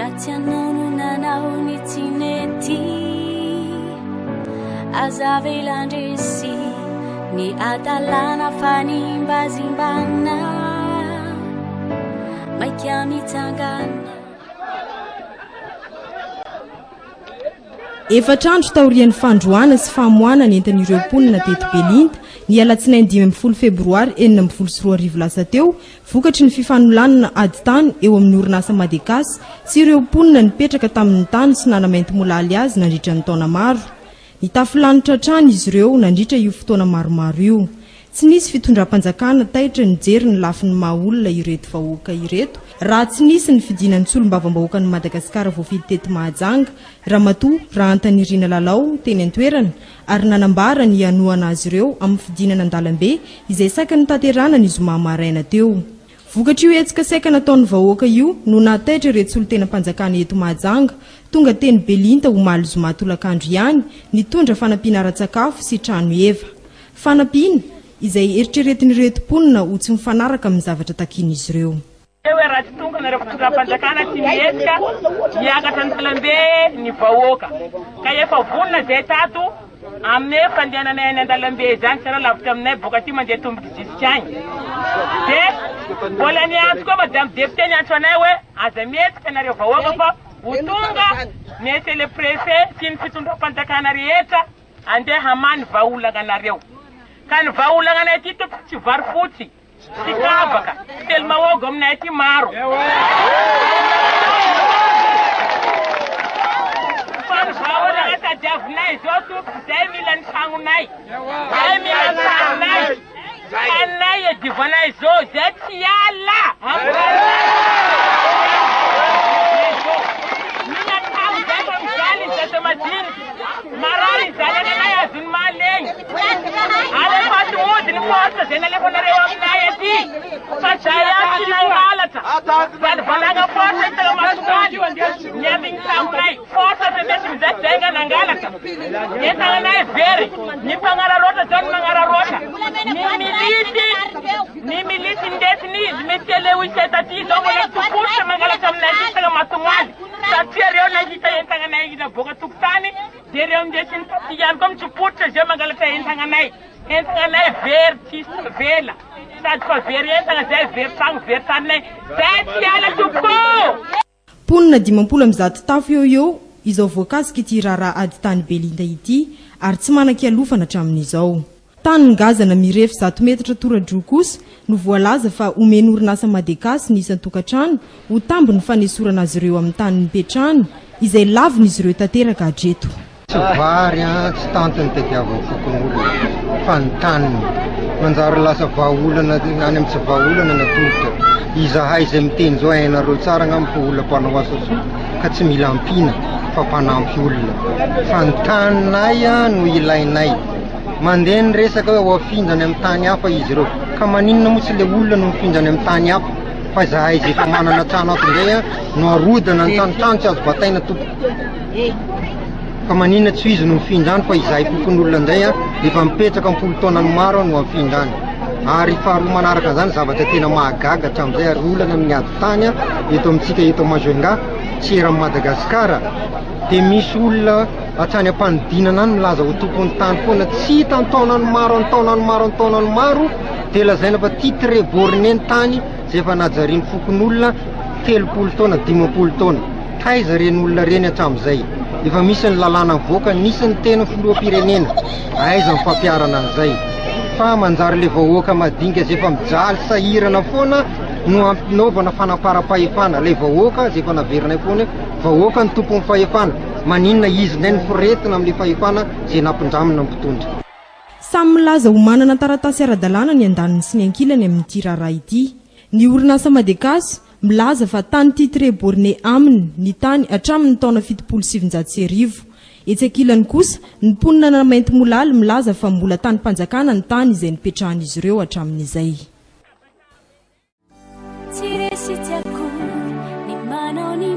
Ratianono nanaoni tineti azavelandresi ni atalana fanimbazimbana maikiamitangana. Efatrandro taorian'ny fandroana sy famoana nentin'ireo mponina teto Belinta ny alatsinainy 5 febroary 2024 lasa teo vokatry ny fifanolanana adi-tany eo amin'ny orinasa Madekasy sy ireo mponina nipetraka tamin'ny tany sy nanamainty molaly azy nandritra ny taona maro. Ny tafilanitra trano izy ireo nandritra io fotoana maromaro io. Tsy nisy fitondram-panjakana taitra ny jery ny lafin'ny mahaolona ireto vahoaka ireto raha tsy nisy ny fidinan'ny solom-bavambahoaka ny Madagasikara voafidy teto Mahajanga Ramatoa Rahantanirina Lalao teny an-toerana ary nanambara ny hanoana azy ireo amin'ny fidinana an-dalambe izay saika ny tanterana ny zoma maraina teo. Vokatry io hetsika saika nataon'ny vahoaka io no nataitra ireto solon-tenam-panjakana eto Mahajanga tonga teny Belinta omaly zoma tolakandro ihany nitondra fanampiana ara-tsakafo sy trano eva. Fanampiana izay eritreretin'ireto mponina ho tsy mifanaraka amin'ny zavatra takian'izy ireo. Ewe raha tsy tonga nareo fitondram-panjakana tsy mihetsika hiakatra ny dalambe ny vahoaka ka efa vonona zay tato aminay fandehananay any an-dalambe zany tsara lavitra aminay boka ty mandeha tomboky jisikany de mbola niantso koa madame député niantso anay hoe aza mihetsika nareo vahoaka fa ho tonga monsieur le préfet sy ny fitondram-panjakana rehetra andeha hamany vahaolana anareo ka ny vahaolana anay ty tompoko tsy vary fotsy sy kabaka telo mahogo aminay ty maro fa ny vahaolana tadiavinay zao tompoko zay mila ny tragnonay zay mila ny tragnonay anay edivanay zao zay tsy ala mila tragno zay fa mizaly ny zata madiniky marary ny zaly ananay azony mahalegny alefaty mody ny forsa zay nalefanareo aminay aty fa zay aty nangalatra valvalagna forsa itagna masomaly miambigny tragnonay forsa zay mesy mizay zay nga nangalatra entagnanay very ny mpanararoatra zao ny manararoatra ny mility ndesiny izy mety lewiseta aty zao mbola topotra mangalatra aminay ty itagna masomaly satria reo nahita entagnanay naboaka tokotany de reo ndesiny taty ihany koa mitopotra zay mangalatra entagnanay very tsisy vela sady fa very entagna zay very tragno very taninay zay tsy ala toko. Mponina 17 tafo eo izao voakasika ity raharaha adi-tany Belinta ity ary tsy manan-kialofana hatramin'izao. Tany ngazana mirefy 100 metatra tora-droa kosa no voalaza fa omeny orinasa Madekasy ny isan-tokantrano ho tambo ny fanesorana azy ireo amin'ny tany nipetrahany izay laviny izy ireo tanteraka hatreto. Tsy vary tsy tantiny tadiavany fokon'olona fa ny taniny manjary lasa vahaolana any amin'ny tsy vahaolana natolotra izahay izay miteny zao hainareo tsara ngamiko olam-panao asa soa ka tsy mila ampina fa mpanampy olona fa ny taninay no ilainay mandeha ny resaka hoe afindrany amin'ny tany hafa izy ireo ka maninona moa tsy le olona no mifindrany amin'ny tany hafa fa izahay izay efa manana trano ato indray no arodana ny tranotrano tsy azo bataina tompoko fa maninona tsy izy no mifindrany fa izahay fokon'olona indray efa mipetraka ampolo taona ny maro no afindrany ary faharoa manaraka an'izany zavatra tena mahagaga hatramin'izay ary olana amin'ny adi-tany eto amintsika eto Mahajanga tsy eran'ny Madagasikara dia misy olona hatrany ampanodinana any milaza ho tompon'ny tany foana tsy hita ny taonany maro ny taonany maro ny taonany maro dia lazaina fa titre borné ny tany zay efa najariany fokon'olona 30 taona 50 taona taiza reny olona reny hatramin'izay efa misy ny lalàna mivoaka nisy ny tena filoham-pirenena aiza ny fampiarana an'izay fa manjary le vahoaka madinika zay efa mijaly sahirana foana no ampinaovana fanaparam-pahefana le vahoaka zay efa naverinay foana vahoaka ny tompon'ny fahefana maninona izy nay ny firetina amin'le fahefana zay nampindramina mpitondra. Samy milaza ho manana taratasy ara-dalàna ny andaniny sy ny ankilany amin'ity raharaha ity. Ny orinasa Madekasy milaza fa tany titre borné aminy ny tany hatramin'ny taona 770. Etsy ankilany kosa ny mponina namainty molaly milaza fa mbola tany mpanjakana ny tany izay nipetrahan'izy ireo hatramin'izay. Tiresi tiako ni manao ni